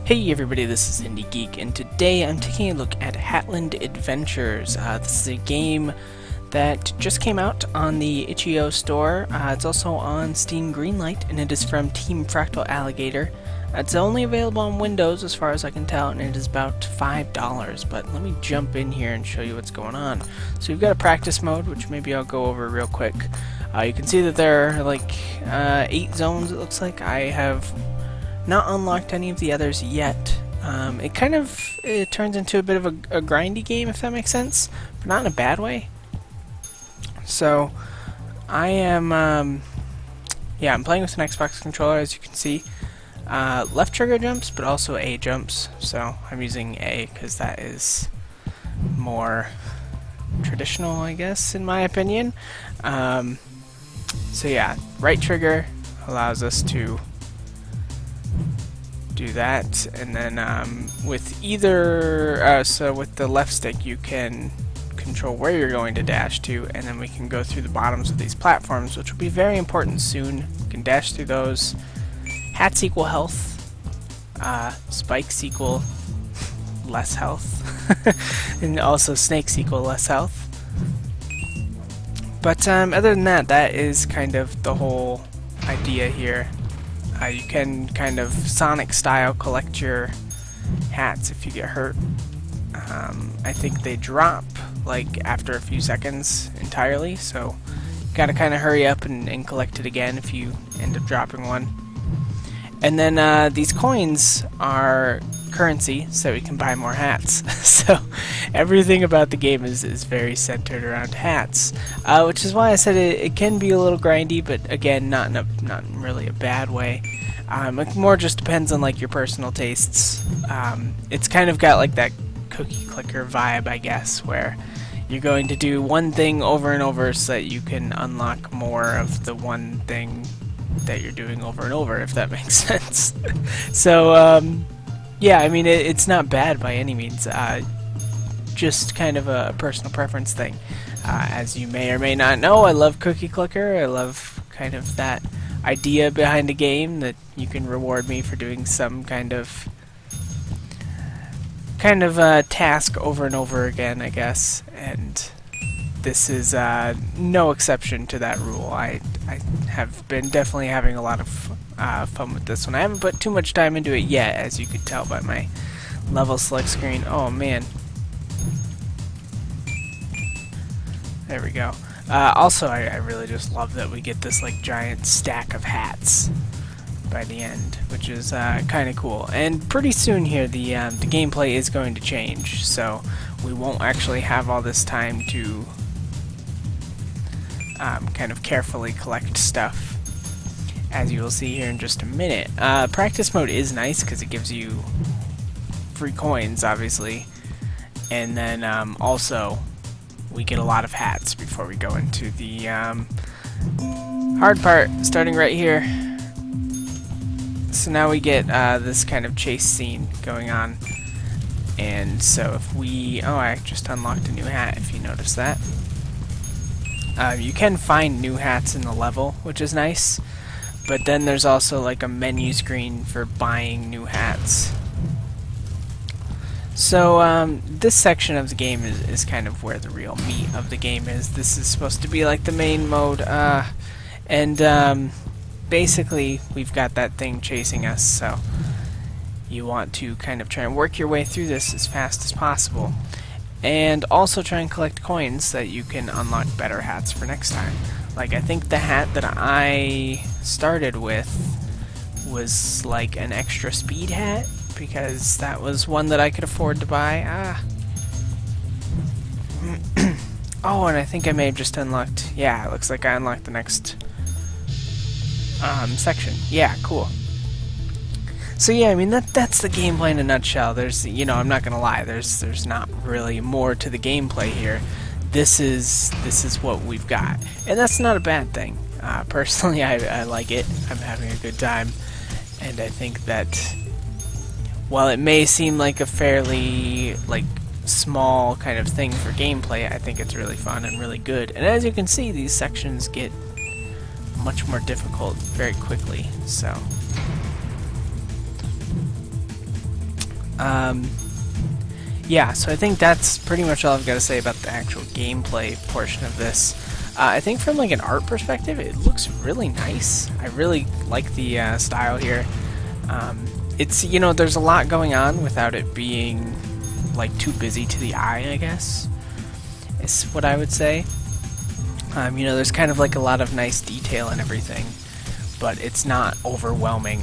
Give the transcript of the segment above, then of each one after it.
Hey everybody, this is IndieGeek, and today I'm taking a look at Hatland Adventures. This is a game that just came out on the itch.io store. It's also on Steam Greenlight, and it is from Team Fractal Alligator. It's only available on Windows as far as I can tell, and it is about $5, but let me jump in here and show you what's going on. So you've got a practice mode, which maybe I'll go over real quick. You can see that there are like 8 zones, it looks like. I have not unlocked any of the others yet. It turns into a bit of a grindy game, if that makes sense, but not in a bad way. So I am I'm playing with an Xbox controller, as you can see. Left trigger jumps, but also A jumps, so I'm using A because that is more traditional, I guess, in my opinion. So yeah, right trigger allows us to do that, and then with either with the left stick you can control where you're going to dash to, and then we can go through the bottoms of these platforms, which will be very important soon. You can dash through those. Hats equal health, spikes equal less health, and also snakes equal less health. But other than that, that is kind of the whole idea here. You can kind of Sonic style collect your hats if you get hurt. I think they drop like after a few seconds entirely, so you gotta kind of hurry up and collect it again if you end up dropping one. And then these coins are currency, so we can buy more hats. So everything about the game is very centered around hats, which is why I said it can be a little grindy, but again, not in really a bad way. It more just depends on like your personal tastes. It's kind of got like that cookie clicker vibe, I guess, where you're going to do one thing over and over so that you can unlock more of the one thing that you're doing over and over, if that makes sense. So yeah, I mean, it's not bad by any means. Just kind of a personal preference thing. As you may or may not know, I love cookie clicker. I love kind of that idea behind a game that you can reward me for doing some kind of task over and over again, I guess. And this is no exception to that rule. I have been definitely having a lot of fun with this one. I haven't put too much time into it yet, as you could tell by my level select screen. Oh man. There we go. Also, I really just love that we get this like giant stack of hats by the end, which is kind of cool. And pretty soon here, the gameplay is going to change, so we won't actually have all this time to kind of carefully collect stuff, as you will see here in just a minute. Practice mode is nice because it gives you free coins, obviously, and then also we get a lot of hats before we go into the hard part, starting right here. So now we get this kind of chase scene going on, and so if we... oh, I just unlocked a new hat, if you notice that. You can find new hats in the level, which is nice, but then there's also like a menu screen for buying new hats. So this section of the game is kind of where the real meat of the game is. This is supposed to be like the main mode, and basically we've got that thing chasing us, so you want to kind of try and work your way through this as fast as possible, and also try and collect coins so that you can unlock better hats for next time. Like, I think the hat that I started with was like an extra speed hat, because that was one that I could afford to buy. Oh, and I think I may have just unlocked... yeah, it looks like I unlocked the next section. Yeah, cool. So yeah, I mean, that's the gameplay in a nutshell. There's, you know, I'm not gonna lie, there's not really more to the gameplay here. This is what we've got, and that's not a bad thing. Personally, I like it. I'm having a good time, and I think that while it may seem like a fairly like small kind of thing for gameplay, I think it's really fun and really good. And as you can see, these sections get much more difficult very quickly. So Yeah, so I think that's pretty much all I've got to say about the actual gameplay portion of this. I think from like an art perspective, it looks really nice. I really like the style here. It's, you know, there's a lot going on without it being like too busy to the eye, I guess, is what I would say. You know, there's kind of like a lot of nice detail and everything, but it's not overwhelming,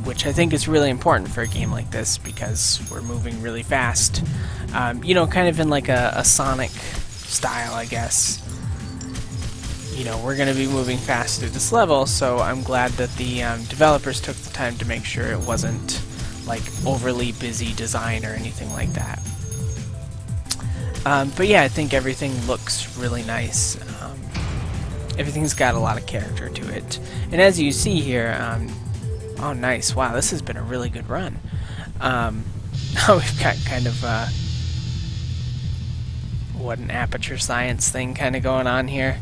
which I think is really important for a game like this because we're moving really fast. You know, kind of in like a Sonic style, I guess. You know, we're going to be moving fast through this level, so I'm glad that the developers took the time to make sure it wasn't like overly busy design or anything like that. But yeah, I think everything looks really nice. Everything's got a lot of character to it. And as you see here, oh nice, wow, this has been a really good run. We've got kind of what, an aperture science thing kind of going on here.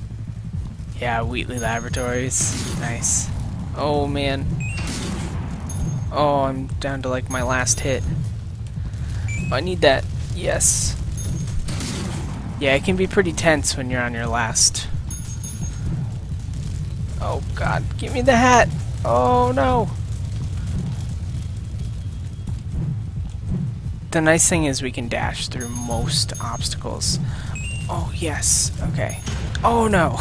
Yeah, Wheatley Laboratories, nice. Oh man. Oh, I'm down to like my last hit. Oh, I need that, yes. Yeah, it can be pretty tense when you're on your last. Oh god, give me the hat! Oh no! The nice thing is we can dash through most obstacles. Oh yes, okay. Oh no!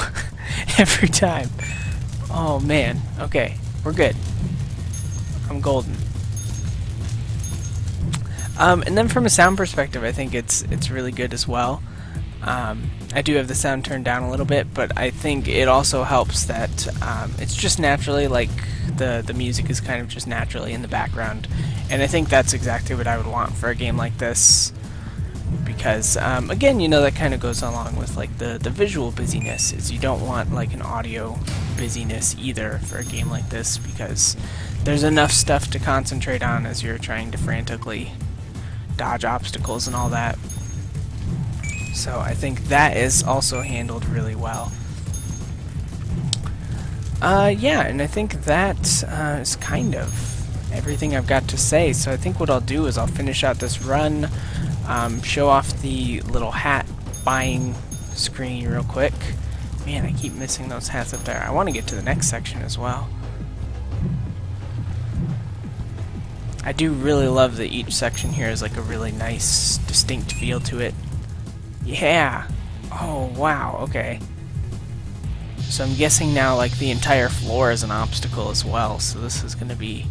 Every time. Oh man, okay, we're good. I'm golden. And then from a sound perspective, I think it's really good as well. I do have the sound turned down a little bit, but I think it also helps that it's just naturally, like, the music is kind of just naturally in the background. And I think that's exactly what I would want for a game like this. Because, again, you know, that kind of goes along with, like, the visual busyness, is you don't want, like, an audio busyness either for a game like this, because there's enough stuff to concentrate on as you're trying to frantically dodge obstacles and all that. So I think that is also handled really well. Yeah, and I think that is kind of everything I've got to say. So I think what I'll do is I'll finish out this run, show off the little hat buying screen real quick. Man, I keep missing those hats up there. I want to get to the next section as well. I do really love that each section here is like a really nice, distinct feel to it. Yeah! Oh, wow, okay. So I'm guessing now, like, the entire floor is an obstacle as well, so this is going to be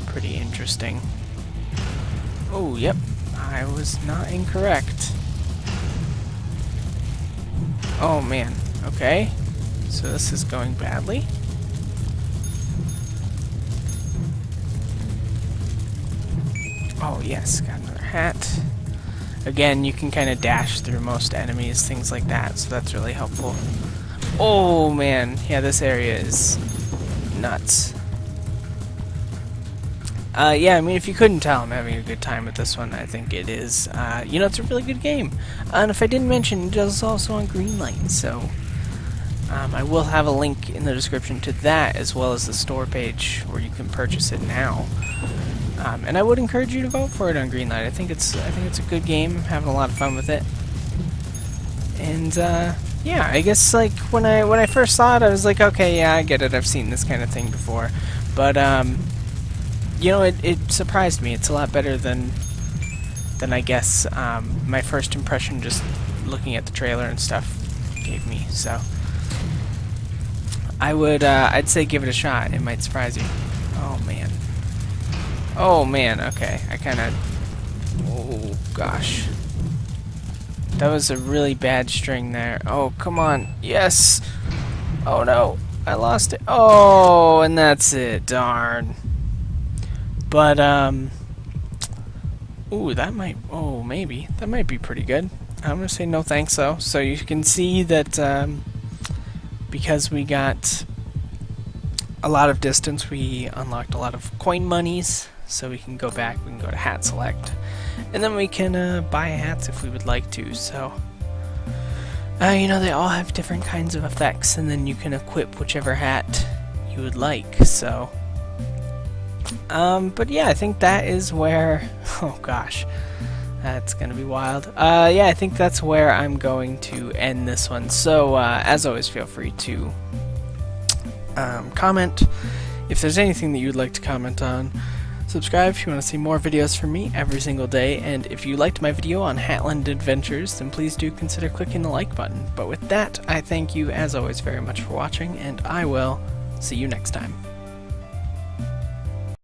pretty interesting. Oh, yep, I was not incorrect. Oh, man, okay. So this is going badly. Oh, yes, got another hat. Again, you can kind of dash through most enemies, things like that, so that's really helpful. Oh man, yeah, this area is nuts. Yeah, I mean, if you couldn't tell, I'm having a good time with this one. I think it is. You know, it's a really good game. And if I didn't mention, it is also on Greenlight, so I will have a link in the description to that, as well as the store page where you can purchase it now. And I would encourage you to vote for it on Greenlight. I think it's a good game. I'm having a lot of fun with it. And yeah, I guess like when I first saw it, I was like, okay, yeah, I get it. I've seen this kind of thing before. But you know, it surprised me. It's a lot better than I guess my first impression just looking at the trailer and stuff gave me. So I'd say give it a shot. It might surprise you. Oh man. Oh man, okay, I kinda... Oh gosh. That was a really bad string there. Oh, come on. Yes! Oh no, I lost it. Oh, and that's it, darn. But, ooh, that might... Oh, maybe. That might be pretty good. I'm gonna say no thanks, though. So you can see that, because we got a lot of distance, we unlocked a lot of coin monies. So we can go back, we can go to hat select, and then we can buy hats if we would like to. So, you know, they all have different kinds of effects, and then you can equip whichever hat you would like. So, But yeah, I think that is where... Oh gosh, that's gonna be wild. Yeah, I think that's where I'm going to end this one. So, as always, feel free to comment if there's anything that you'd like to comment on. Subscribe if you want to see more videos from me every single day, and if you liked my video on Hatland Adventures, then please do consider clicking the like button. But with that, I thank you as always very much for watching, and I will see you next time.